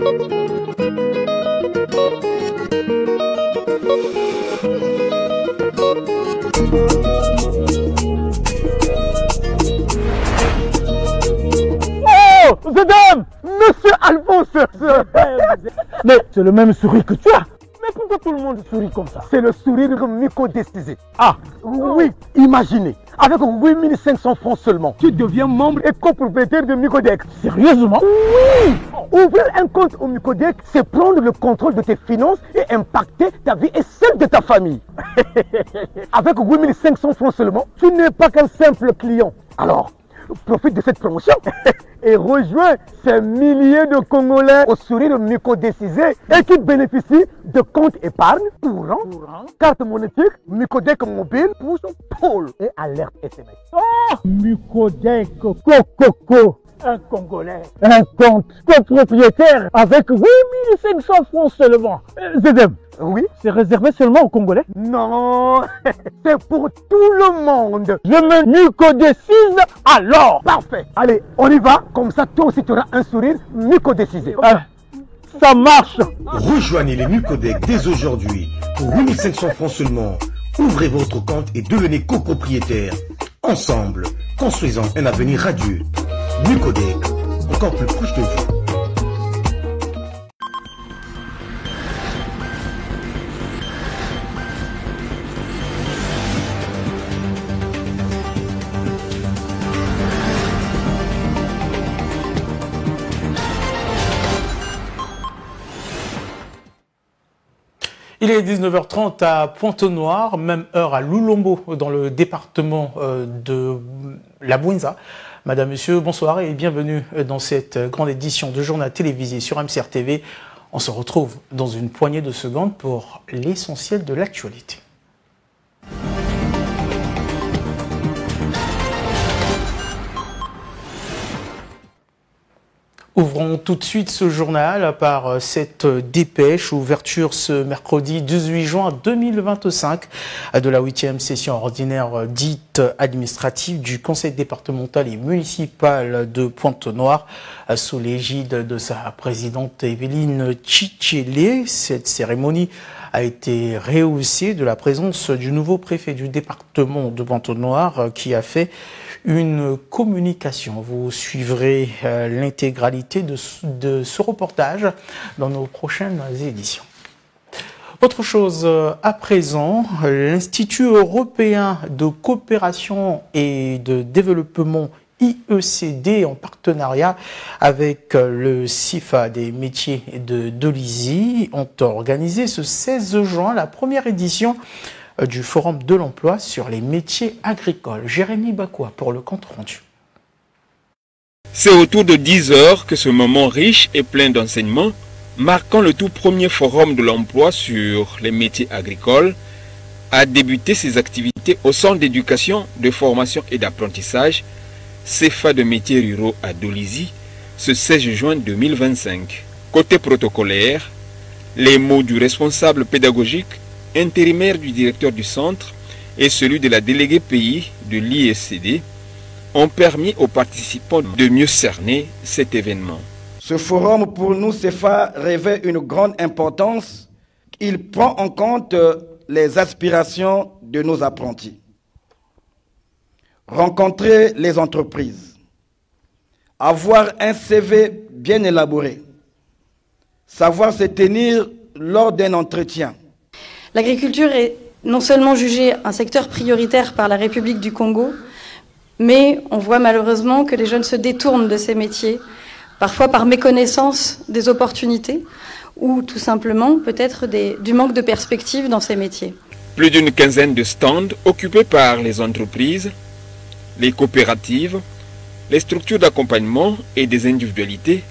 Oh, Zedem, Monsieur Alphonse. Mais c'est le même sourire que tu as. Mais pourquoi tout le monde sourit comme ça? C'est le sourire mycodestisé. Ah, oui, imaginez, avec 8500 francs seulement, tu deviens membre et copropriétaire de Mycodex. Sérieusement? Oui. Ouvrir un compte au Mycodex, c'est prendre le contrôle de tes finances et impacter ta vie et celle de ta famille. Avec 8500 francs seulement, tu n'es pas qu'un simple client. Alors, profite de cette promotion et rejoins ces milliers de Congolais au sourire mycodestisé et qui bénéficient de comptes épargne courant, carte monétique, Mycodex mobile pour son pôle et alerte SMS. Oh, Mycodex Coco, un Congolais, un compte copropriétaire avec 8500 francs seulement. Zedem, oui, c'est réservé seulement aux Congolais? Non, c'est pour tout le monde. Je me mycodécise alors. Parfait. Allez, on y va. Comme ça, toi aussi, tu auras un sourire mycodécisé. Ça marche. Rejoignez les Mycodex dès aujourd'hui. Pour 8500 francs seulement, ouvrez votre compte et devenez copropriétaire. Ensemble, construisons un avenir radieux. Mycodex, encore plus proche de vous. Il est 19h30 à Pointe-Noire, même heure à Loulombo, dans le département de la Bouinza. Madame, Monsieur, bonsoir et bienvenue dans cette grande édition de journal télévisé sur MCR TV. On se retrouve dans une poignée de secondes pour l'essentiel de l'actualité. Ouvrons tout de suite ce journal par cette dépêche. Ouverture ce mercredi 18 juin 2025 de la 8e session ordinaire dite administrative du Conseil départemental et municipal de Pointe-Noire sous l'égide de sa présidente Evelyne Tchitchelé. Cette cérémonie a été rehaussée de la présence du nouveau préfet du département de Pointe-Noire qui a fait une communication. Vous suivrez l'intégralité de ce reportage dans nos prochaines éditions. Autre chose à présent, l'Institut européen de coopération et de développement IECD en partenariat avec le CIFA des métiers de Dolisie ont organisé ce 16 juin la première édition du Forum de l'emploi sur les métiers agricoles. Jérémy Bakoua pour le compte rendu. C'est autour de 10 heures que ce moment riche et plein d'enseignements, marquant le tout premier Forum de l'emploi sur les métiers agricoles, a débuté ses activités au Centre d'éducation, de formation et d'apprentissage CFA de métiers ruraux à Dolisie ce 16 juin 2025. Côté protocolaire, les mots du responsable pédagogique intérimaire du directeur du centre et celui de la déléguée pays de l'IECD ont permis aux participants de mieux cerner cet événement. Ce forum pour nous CFA revêt une grande importance. Il prend en compte les aspirations de nos apprentis. Rencontrer les entreprises, avoir un CV bien élaboré, savoir se tenir lors d'un entretien. L'agriculture est non seulement jugée un secteur prioritaire par la République du Congo, mais on voit malheureusement que les jeunes se détournent de ces métiers, parfois par méconnaissance des opportunités ou tout simplement peut-être du manque de perspective dans ces métiers. Plus d'une quinzaine de stands occupés par les entreprises, les coopératives, les structures d'accompagnement et des individualités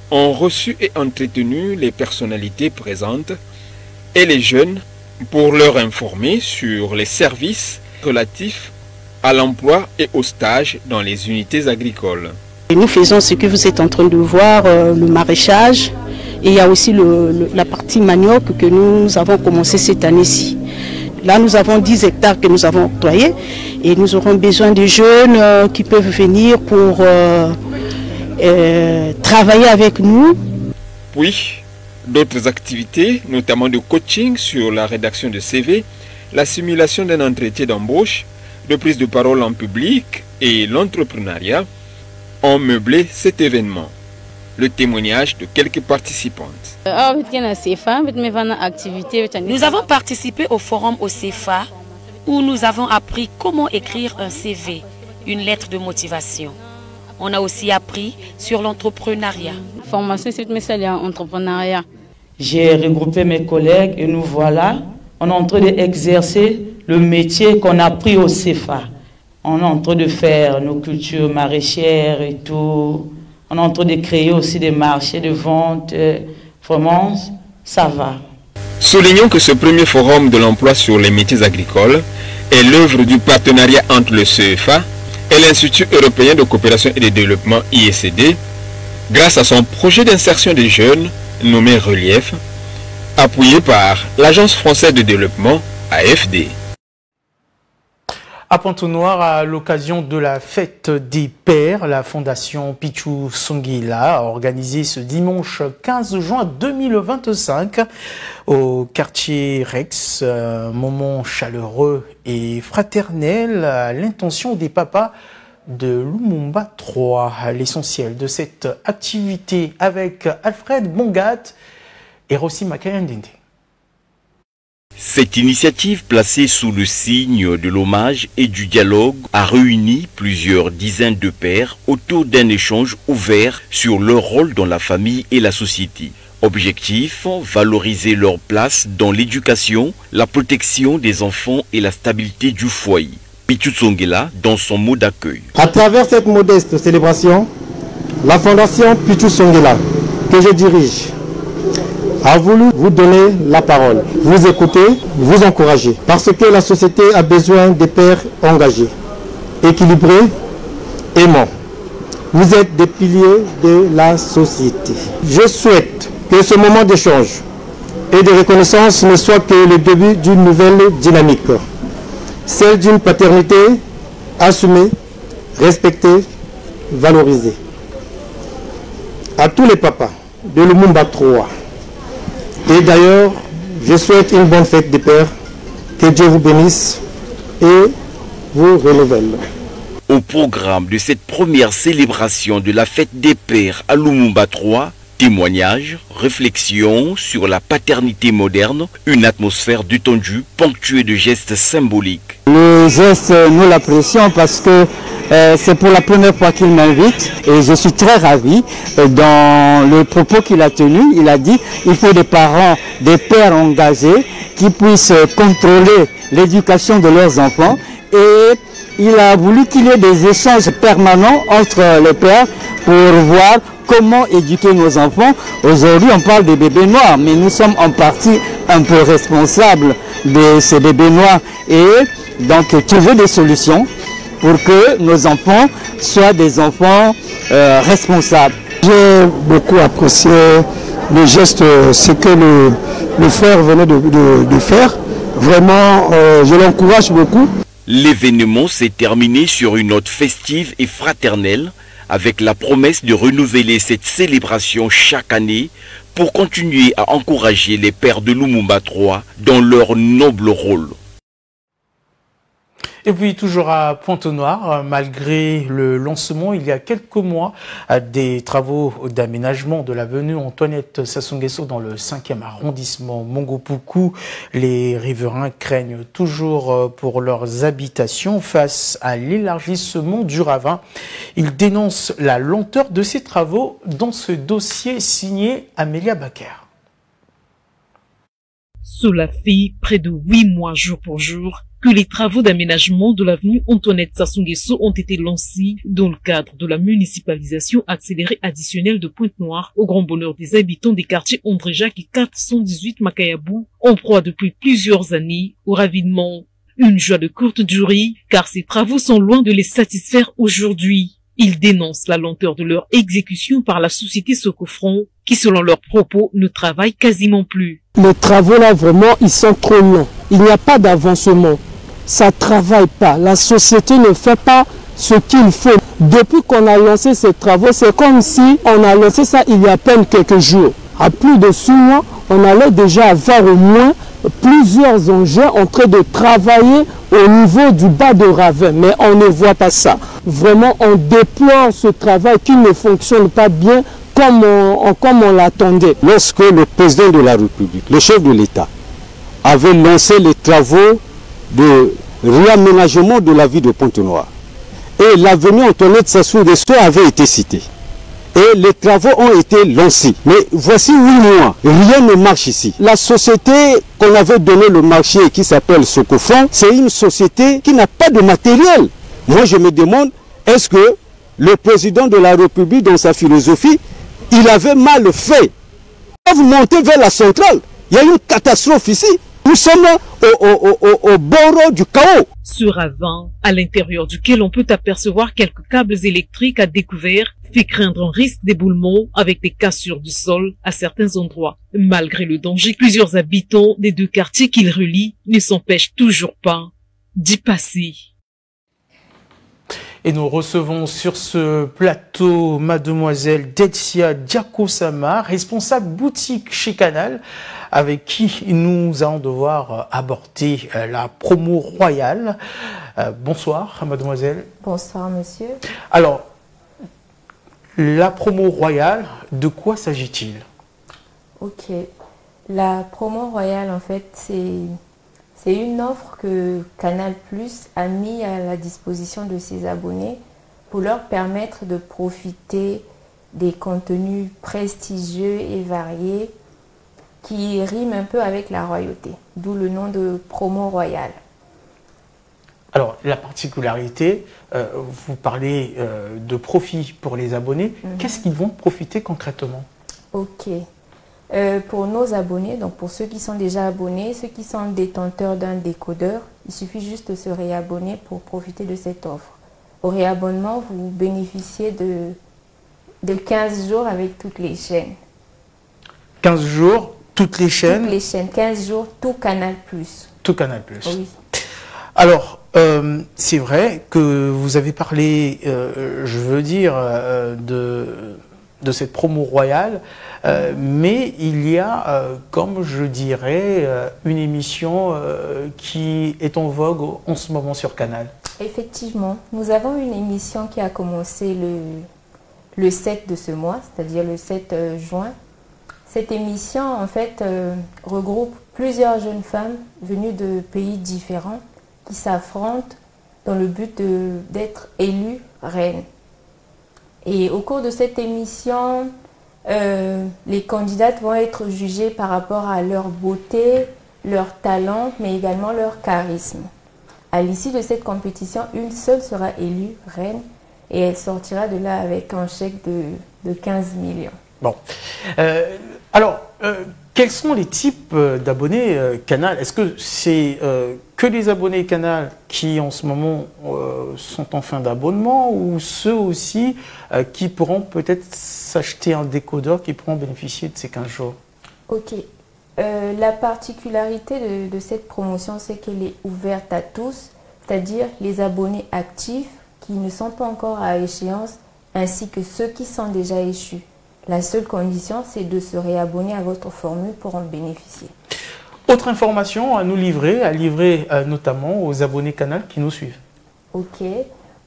ont reçu et entretenu les personnalités présentes et les jeunes pour leur informer sur les services relatifs à l'emploi et au stage dans les unités agricoles. Nous faisons ce que vous êtes en train de voir, le maraîchage, et il y a aussi la partie manioc que nous avons commencé cette année-ci. Là, nous avons 10 hectares que nous avons octroyés et nous aurons besoin de jeunes qui peuvent venir pour travailler avec nous. Puis, d'autres activités, notamment de coaching sur la rédaction de CV, la simulation d'un entretien d'embauche, de prise de parole en public et l'entrepreneuriat, ont meublé cet événement. Le témoignage de quelques participantes. Nous avons participé au forum au CFA où nous avons appris comment écrire un CV, une lettre de motivation. On a aussi appris sur l'entrepreneuriat. Formation sur l'entrepreneuriat. J'ai regroupé mes collègues et nous voilà, on est en train d'exercer le métier qu'on a appris au CFA. On est en train de faire nos cultures maraîchères et tout. On est en train de créer aussi des marchés de vente. Vraiment, ça va. Soulignons que ce premier forum de l'emploi sur les métiers agricoles est l'œuvre du partenariat entre le CFA et l'Institut européen de coopération et de développement IECD, grâce à son projet d'insertion des jeunes nommé Relief, appuyé par l'Agence française de développement AFD. À Pointe-Noire, à l'occasion de la fête des pères, la fondation Pichu Songila a organisé ce dimanche 15 juin 2025 au quartier Rex, un moment chaleureux et fraternel à l'intention des papas de Lumumba 3. L'essentiel de cette activité avec Alfred Bongat et Rossi Makayandinde. Cette initiative placée sous le signe de l'hommage et du dialogue a réuni plusieurs dizaines de pères autour d'un échange ouvert sur leur rôle dans la famille et la société. Objectif, valoriser leur place dans l'éducation, la protection des enfants et la stabilité du foyer. Pichu Songila dans son mot d'accueil. À travers cette modeste célébration, la fondation Pichu Songila, que je dirige, a voulu vous donner la parole, vous écouter, vous encourager. Parce que la société a besoin de pères engagés, équilibrés, aimants. Vous êtes des piliers de la société. Je souhaite que ce moment d'échange et de reconnaissance ne soit que le début d'une nouvelle dynamique. Celle d'une paternité assumée, respectée, valorisée. À tous les papas de Lumumba 3, et d'ailleurs, je souhaite une bonne fête des pères, que Dieu vous bénisse et vous renouvelle. Au programme de cette première célébration de la fête des pères à Lumumba 3, témoignages, réflexions sur la paternité moderne, une atmosphère détendue, ponctuée de gestes symboliques. Le geste, nous l'apprécions parce que c'est pour la première fois qu'il m'invite et je suis très ravi. Dans le propos qu'il a tenu, il a dit qu'il faut des parents, des pères engagés qui puissent contrôler l'éducation de leurs enfants et il a voulu qu'il y ait des échanges permanents entre les pères pour voir comment éduquer nos enfants. Aujourd'hui, on parle des bébés noirs, mais nous sommes en partie un peu responsables de ces bébés noirs et donc trouver des solutions pour que nos enfants soient des enfants responsables. J'ai beaucoup apprécié le geste, ce que le frère venait de faire. Vraiment, je l'encourage beaucoup. L'événement s'est terminé sur une note festive et fraternelle avec la promesse de renouveler cette célébration chaque année pour continuer à encourager les pères de Lumumba 3 dans leur noble rôle. Et puis toujours à Pointe-Noire, malgré le lancement il y a quelques mois des travaux d'aménagement de l'avenue Antoinette Sassou Nguesso dans le 5e arrondissement Mongopuku, les riverains craignent toujours pour leurs habitations face à l'élargissement du ravin. Ils dénoncent la lenteur de ces travaux dans ce dossier signé Amélia Baker. Cela fait près de 8 mois jour pour jour que les travaux d'aménagement de l'avenue Antoinette Sassou Nguesso ont été lancés dans le cadre de la municipalisation accélérée additionnelle de Pointe-Noire au grand bonheur des habitants des quartiers André-Jacques et 418 Makayabou, en proie depuis plusieurs années au ravinement. Une joie de courte durée, car ces travaux sont loin de les satisfaire aujourd'hui. Ils dénoncent la lenteur de leur exécution par la société Socofront, qui selon leurs propos ne travaille quasiment plus. Les travaux là vraiment, ils sont trop longs. Il n'y a pas d'avancement. Ça ne travaille pas. La société ne fait pas ce qu'il faut. Depuis qu'on a lancé ces travaux, c'est comme si on a lancé ça il y a à peine quelques jours. à plus de 6 mois, on allait déjà avoir au moins plusieurs engins en train de travailler au niveau du bas de ravin. Mais on ne voit pas ça. Vraiment, on déplore ce travail qui ne fonctionne pas bien comme on l'attendait. Lorsque le président de la République, le chef de l'État, avait lancé les travaux de réaménagement de la ville de Pointe-Noire, et l'avenue Antoinette Sassou Nguesso avait été citée. Et les travaux ont été lancés. Mais voici 8 mois, rien ne marche ici. La société qu'on avait donné le marché qui s'appelle Socofon, c'est une société qui n'a pas de matériel. Moi je me demande, est-ce que le président de la République, dans sa philosophie, il avait mal fait? Quand vous montez vers la centrale, il y a une catastrophe ici. Nous sommes au bord du chaos. Ce ravin, à l'intérieur duquel on peut apercevoir quelques câbles électriques à découvert, fait craindre un risque d'éboulement avec des cassures du sol à certains endroits. Malgré le danger, plusieurs habitants des 2 quartiers qu'il relie ne s'empêchent toujours pas d'y passer. Et nous recevons sur ce plateau mademoiselle Delcia Diakosama, responsable boutique chez Canal, avec qui nous allons devoir aborder la promo royale. Bonsoir mademoiselle. Bonsoir monsieur. Alors, la promo royale, de quoi s'agit-il? Ok, la promo royale en fait c'est une offre que Canal+ a mis à la disposition de ses abonnés pour leur permettre de profiter des contenus prestigieux et variés qui riment un peu avec la royauté, d'où le nom de promo royale. Alors, la particularité, vous parlez de profit pour les abonnés. Qu'est-ce qu'ils vont profiter concrètement? Ok. Pour nos abonnés, donc pour ceux qui sont déjà abonnés, ceux qui sont détenteurs d'un décodeur, il suffit juste de se réabonner pour profiter de cette offre. Au réabonnement, vous bénéficiez de 15 jours avec toutes les chaînes. 15 jours, toutes les chaînes? Toutes les chaînes, 15 jours, tout Canal+. Tout Canal+. Oui. Alors, c'est vrai que vous avez parlé, je veux dire, de cette promo royale, mais il y a, comme je dirais, une émission qui est en vogue en ce moment sur Canal. Effectivement, nous avons une émission qui a commencé le 7 de ce mois, c'est-à-dire le 7 juin. Cette émission, en fait, regroupe plusieurs jeunes femmes venues de pays différents qui s'affrontent dans le but d'être élues reines. Et au cours de cette émission, les candidates vont être jugées par rapport à leur beauté, leur talent, mais également leur charisme. À l'issue de cette compétition, une seule sera élue reine et elle sortira de là avec un chèque de 15 millions. Bon. Alors, quels sont les types d'abonnés Canal? Est-ce que c'est que les abonnés Canal qui en ce moment sont en fin d'abonnement, ou ceux aussi qui pourront peut-être s'acheter un décodeur, qui pourront bénéficier de ces 15 jours? Ok. La particularité de cette promotion, c'est qu'elle est ouverte à tous, c'est-à-dire les abonnés actifs qui ne sont pas encore à échéance, ainsi que ceux qui sont déjà échus. La seule condition, c'est de se réabonner à votre formule pour en bénéficier. Autre information à nous livrer, à livrer notamment aux abonnés Canal qui nous suivent. Ok.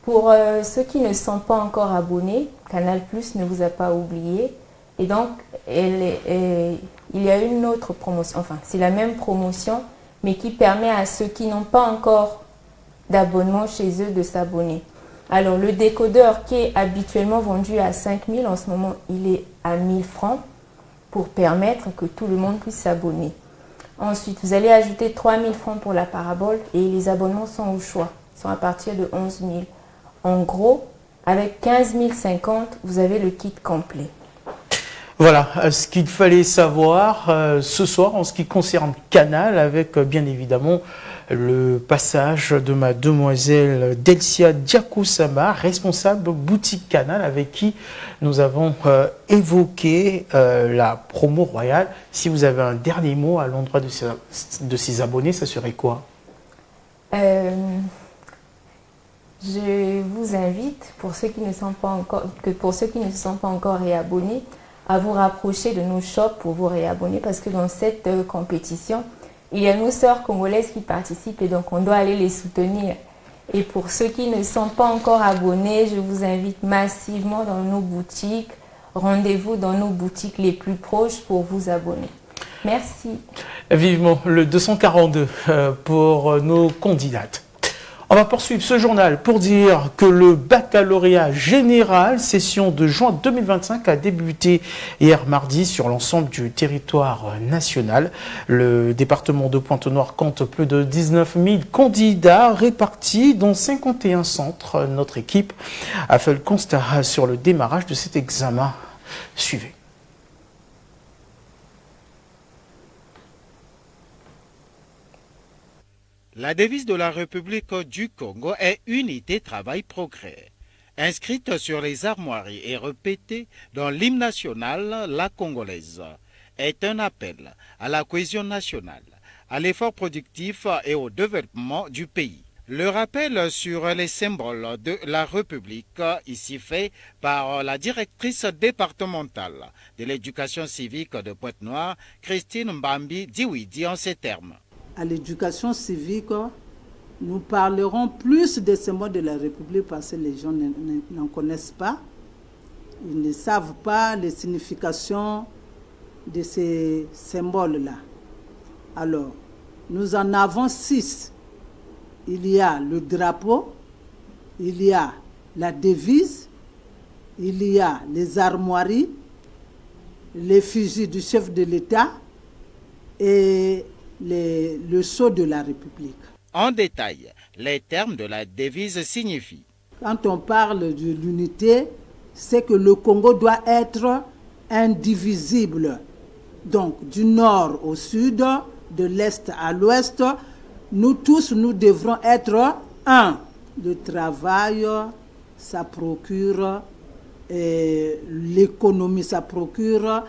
Pour ceux qui ne sont pas encore abonnés, Canal+ ne vous a pas oublié. Et donc, il y a une autre promotion, enfin, c'est la même promotion, mais qui permet à ceux qui n'ont pas encore d'abonnement chez eux de s'abonner. Alors, le décodeur qui est habituellement vendu à 5 000, en ce moment, il est à 1 000 francs pour permettre que tout le monde puisse s'abonner. Ensuite, vous allez ajouter 3 000 francs pour la parabole et les abonnements sont au choix. Ils sont à partir de 11 000. En gros, avec 15 050, vous avez le kit complet. Voilà ce qu'il fallait savoir ce soir en ce qui concerne Canal, avec bien évidemment le passage de mademoiselle Delcia Diakosama, responsable boutique Canal, avec qui nous avons évoqué la promo royale. Si vous avez un dernier mot à l'endroit de ses abonnés, ça serait quoi? Je vous invite, pour ceux qui ne sont pas encore, se sont pas encore réabonnés, à vous rapprocher de nos shops pour vous réabonner parce que dans cette compétition, il y a nos sœurs congolaises qui participent et donc on doit aller les soutenir. Et pour ceux qui ne sont pas encore abonnés, je vous invite massivement dans nos boutiques. Rendez-vous dans nos boutiques les plus proches pour vous abonner. Merci. Vivement le 242 pour nos candidates. On va poursuivre ce journal pour dire que le baccalauréat général, session de juin 2025, a débuté hier mardi sur l'ensemble du territoire national. Le département de Pointe-Noire compte plus de 19 000 candidats répartis dans 51 centres. Notre équipe a fait le constat sur le démarrage de cet examen. Suivez. La devise de la République du Congo est « Unité, travail, progrès ». Inscrite sur les armoiries et répétée dans l'hymne national, la congolaise est un appel à la cohésion nationale, à l'effort productif et au développement du pays. Le rappel sur les symboles de la République, ici fait par la directrice départementale de l'éducation civique de Pointe-Noire, Christine Mbambi, dit en ces termes. À l'éducation civique, nous parlerons plus des symboles de la République parce que les gens n'en connaissent pas. Ils ne savent pas les significations de ces symboles-là. Alors, nous en avons 6. Il y a le drapeau, il y a la devise, il y a les armoiries, l'effigie du chef de l'État et le sceau de la République. En détail, les termes de la devise signifient. Quand on parle de l'unité, c'est que le Congo doit être indivisible. Donc, du nord au sud, de l'est à l'ouest, nous tous, nous devrons être un. Le travail, ça procure l'économie, ça procure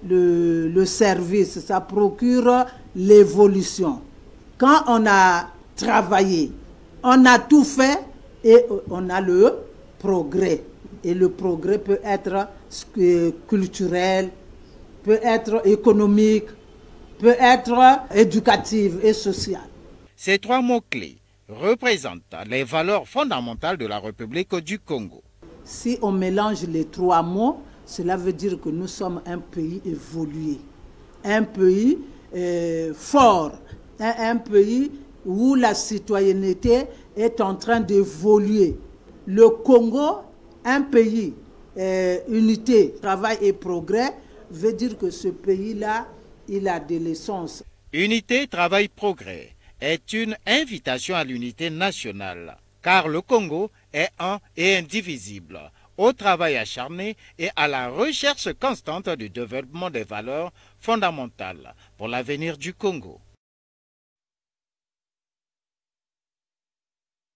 le service, ça procure l'évolution. Quand on a travaillé, on a tout fait et on a le progrès. Et le progrès peut être culturel, peut être économique, peut être éducatif et social. Ces 3 mots-clés représentent les valeurs fondamentales de la République du Congo. Si on mélange les 3 mots, cela veut dire que nous sommes un pays évolué, un pays fort, un pays où la citoyenneté est en train d'évoluer. Le Congo, un pays, unité, travail et progrès, veut dire que ce pays-là, il a de l'essence. Unité, travail, progrès est une invitation à l'unité nationale, car le Congo est un et indivisible, au travail acharné et à la recherche constante du développement des valeurs fondamentales pour l'avenir du Congo.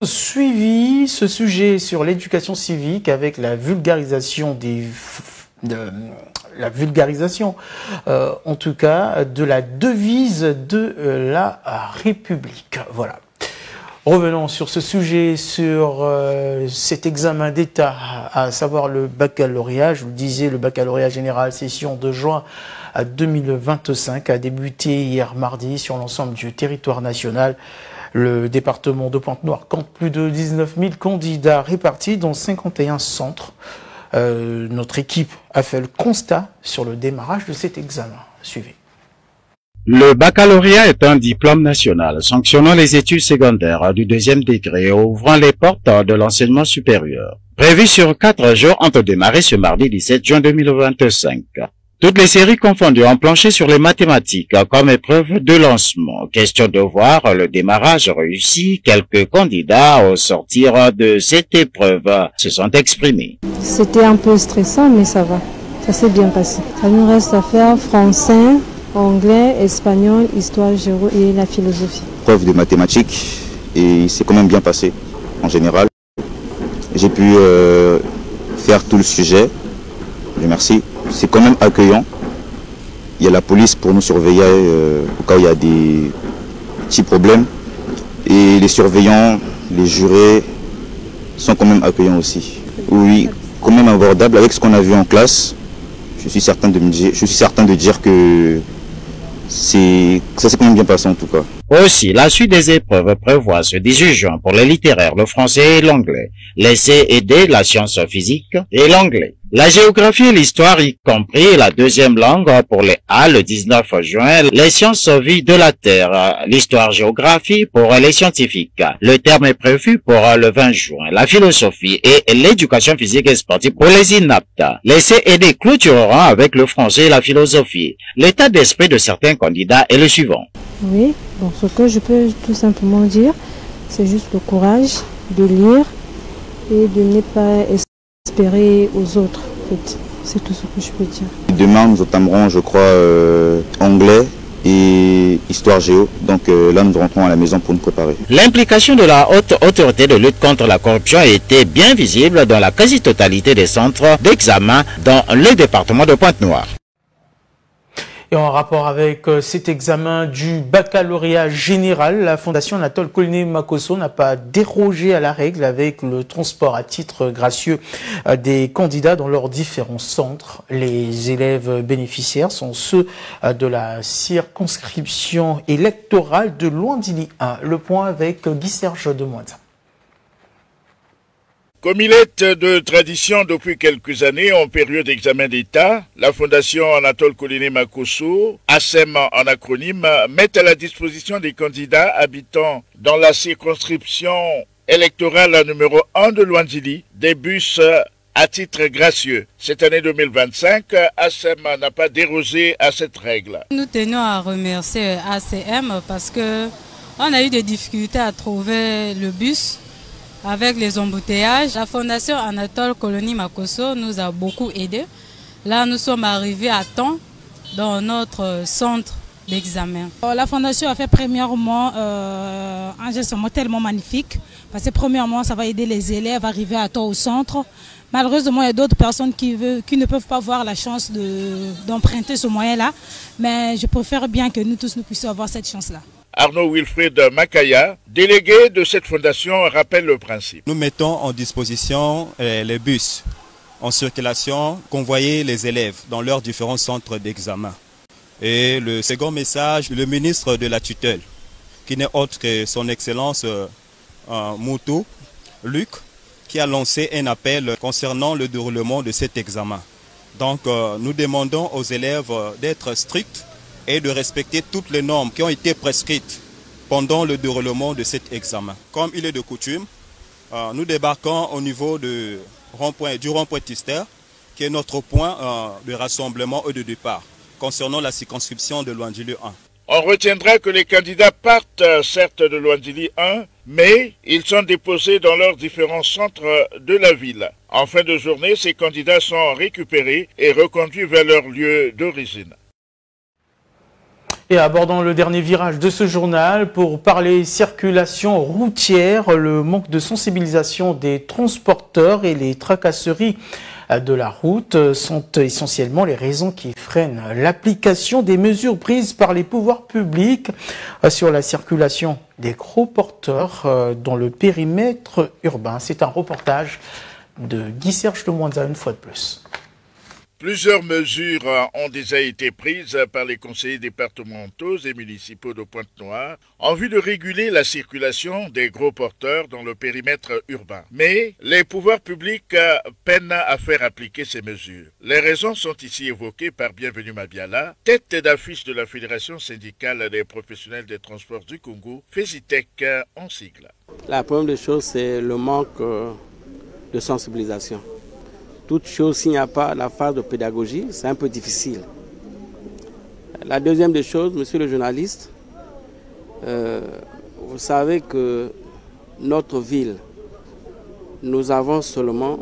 Suivi ce sujet sur l'éducation civique avec la vulgarisation en tout cas de la devise de la République. Voilà. Revenons sur ce sujet, sur cet examen d'État, à savoir le baccalauréat. Je vous le disais, le baccalauréat général session de juin 2025 a débuté hier mardi sur l'ensemble du territoire national. Le département de Pointe-Noire compte plus de 19 000 candidats répartis dans 51 centres. Notre équipe a fait le constat sur le démarrage de cet examen. Suivez. Le baccalauréat est un diplôme national sanctionnant les études secondaires du 2e degré et ouvrant les portes de l'enseignement supérieur. Prévu sur 4 jours, ont démarré ce mardi 17 juin 2025. Toutes les séries confondues ont planché sur les mathématiques comme épreuve de lancement. Question de voir le démarrage réussi. Quelques candidats au sortir de cette épreuve se sont exprimés. C'était un peu stressant, mais ça va. Ça s'est bien passé. Ça nous reste à faire français, anglais, espagnol, histoire, géo et la philosophie. Preuve de mathématiques et c'est quand même bien passé en général. J'ai pu faire tout le sujet. Merci. C'est quand même accueillant. Il y a la police pour nous surveiller au cas où il y a des petits problèmes. Et les surveillants, les jurés sont quand même accueillants aussi. Oui, quand même abordable avec ce qu'on a vu en classe. Je suis certain de dire que ça s'est quand même bien passé en tout cas. Aussi, la suite des épreuves prévoit ce 18 juin pour les littéraires, le français et l'anglais. L'essai aidé, la science physique et l'anglais. La géographie et l'histoire, y compris la deuxième langue pour les A, le 19 juin. Les sciences vie de la Terre, l'histoire-géographie pour les scientifiques. Le terme est prévu pour le 20 juin. La philosophie et l'éducation physique et sportive pour les inaptes. L'essai aidé clôturera avec le français et la philosophie. L'état d'esprit de certains candidats est le suivant. Oui, donc ce que je peux tout simplement dire, c'est juste le courage de lire et de ne pas espérer aux autres. En fait. C'est tout ce que je peux dire. Demain, nous entamerons, je crois, anglais et histoire géo. Donc là, nous rentrons à la maison pour nous préparer. L'implication de la haute autorité de lutte contre la corruption a été bien visible dans la quasi-totalité des centres d'examen dans le département de Pointe-Noire. Et en rapport avec cet examen du baccalauréat général, la Fondation Anatole Koliné Makosso n'a pas dérogé à la règle avec le transport à titre gracieux des candidats dans leurs différents centres. Les élèves bénéficiaires sont ceux de la circonscription électorale de Loindili 1. Le point avec Guy-Serge Demoiselle. Comme il est de tradition depuis quelques années en période d'examen d'État, la Fondation Anatole Koliné Makosso, ASEM en acronyme, met à la disposition des candidats habitant dans la circonscription électorale numéro 1 de Loindili des bus à titre gracieux. Cette année 2025, ASEM n'a pas dérogé à cette règle. Nous tenons à remercier ACM parce que on a eu des difficultés à trouver le bus. Avec les embouteillages, la Fondation Anatole Koliné Makosso nous a beaucoup aidés. Là, nous sommes arrivés à temps dans notre centre d'examen. La Fondation a fait premièrement un geste tellement magnifique. Parce que premièrement, ça va aider les élèves à arriver à temps au centre. Malheureusement, il y a d'autres personnes qui ne peuvent pas avoir la chance d'emprunter ce moyen-là. Mais je préfère bien que nous tous nous puissions avoir cette chance-là. Arnaud Wilfried Makaya, délégué de cette fondation, rappelle le principe. Nous mettons en disposition les bus en circulation, convoyer les élèves dans leurs différents centres d'examen. Et le second message, le ministre de la tutelle, qui n'est autre que son Excellence Moutou Luc, qui a lancé un appel concernant le déroulement de cet examen. Donc nous demandons aux élèves d'être stricts et de respecter toutes les normes qui ont été prescrites pendant le déroulement de cet examen. Comme il est de coutume, nous débarquons au niveau du rond-point Tister, qui est notre point de rassemblement et de départ, concernant la circonscription de Loindili 1. On retiendra que les candidats partent certes de Loindili 1, mais ils sont déposés dans leurs différents centres de la ville. En fin de journée, ces candidats sont récupérés et reconduits vers leur lieu d'origine. Et abordons le dernier virage de ce journal pour parler circulation routière, le manque de sensibilisation des transporteurs et les tracasseries de la route sont essentiellement les raisons qui freinent l'application des mesures prises par les pouvoirs publics sur la circulation des gros porteurs dans le périmètre urbain. C'est un reportage de Guy-Serge Demoiselle une fois de plus. Plusieurs mesures ont déjà été prises par les conseillers départementaux et municipaux de Pointe-Noire en vue de réguler la circulation des gros porteurs dans le périmètre urbain. Mais les pouvoirs publics peinent à faire appliquer ces mesures. Les raisons sont ici évoquées par Bienvenue Mabiala, tête d'affiche de la Fédération syndicale des professionnels des transports du Congo, FESITEC en sigle. La première des choses, c'est le manque de sensibilisation. Toute chose, s'il n'y a pas la phase de pédagogie, c'est un peu difficile. La deuxième des choses, monsieur le journaliste, vous savez que notre ville, nous avons seulement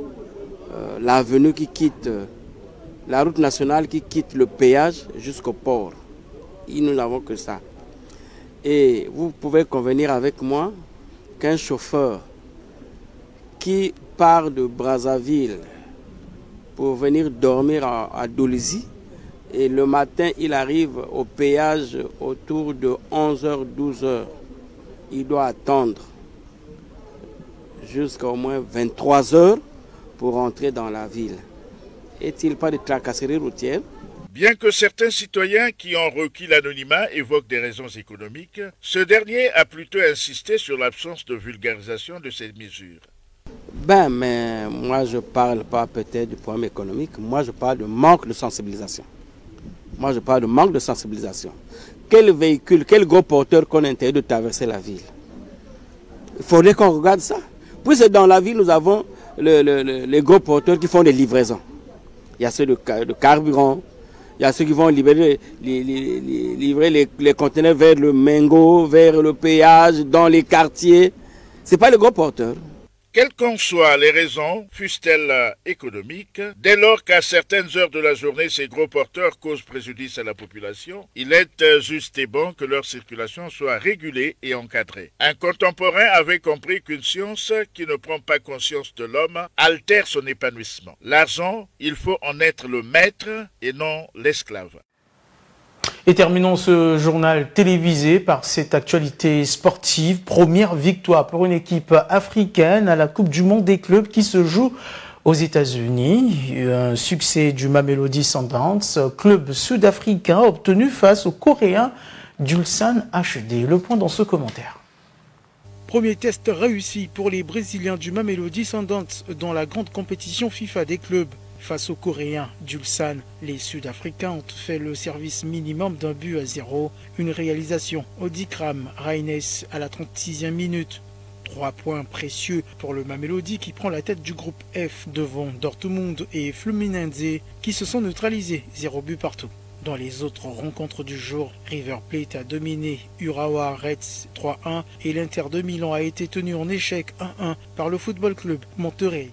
l'avenue qui quitte, la route nationale qui quitte le péage jusqu'au port. Et nous n'avons que ça. Et vous pouvez convenir avec moi qu'un chauffeur qui part de Brazzaville pour venir dormir à Dolisie et le matin il arrive au péage autour de 11h, 12h. Il doit attendre jusqu'à au moins 23h pour entrer dans la ville. Est-il pas de tracasserie routière? Bien que certains citoyens qui ont requis l'anonymat évoquent des raisons économiques, ce dernier a plutôt insisté sur l'absence de vulgarisation de ces mesures. Mais moi je parle pas peut-être du problème économique, moi je parle de manque de sensibilisation. Quel véhicule, quel gros porteur qu'on interdit de traverser la ville? Il faudrait qu'on regarde ça. Puis dans la ville, nous avons les gros porteurs qui font des livraisons. Il y a ceux de carburant, il y a ceux qui vont livrer les conteneurs vers le Mengo, vers le péage, dans les quartiers. Ce n'est pas les gros porteurs. Quelles qu'en soient les raisons, fussent-elles économiques, dès lors qu'à certaines heures de la journée, ces gros porteurs causent préjudice à la population, il est juste et bon que leur circulation soit régulée et encadrée. Un contemporain avait compris qu'une science qui ne prend pas conscience de l'homme altère son épanouissement. L'argent, il faut en être le maître et non l'esclave. Et terminons ce journal télévisé par cette actualité sportive. Première victoire pour une équipe africaine à la Coupe du Monde des clubs qui se joue aux États-Unis. Un succès du Mamelodi Sundowns, club sud-africain obtenu face au Coréen d'Ulsan HD. Le point dans ce commentaire. Premier test réussi pour les Brésiliens du Mamelodi Sundowns dans la grande compétition FIFA des clubs. Face aux Coréens d'Ulsan, les Sud-Africains ont fait le service minimum d'un but à 0. Une réalisation Odikram Raines à la 36e minute. 3 points précieux pour le Mamelodi qui prend la tête du groupe F devant Dortmund et Fluminense qui se sont neutralisés 0 but partout. Dans les autres rencontres du jour, River Plate a dominé Urawa Reds 3-1 et l'Inter de Milan a été tenu en échec 1-1 par le Football Club Monterrey.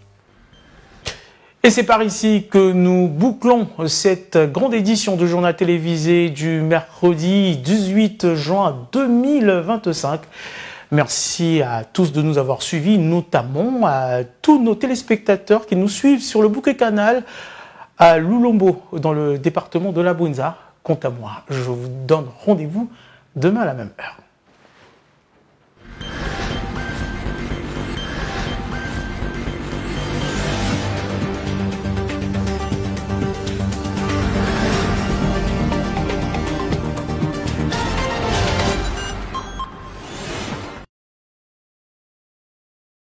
Et c'est par ici que nous bouclons cette grande édition de journal télévisé du mercredi 18 juin 2025. Merci à tous de nous avoir suivis, notamment à tous nos téléspectateurs qui nous suivent sur le bouquet canal à Lulombo, dans le département de la Bunza. Quant à moi, je vous donne rendez-vous demain à la même heure.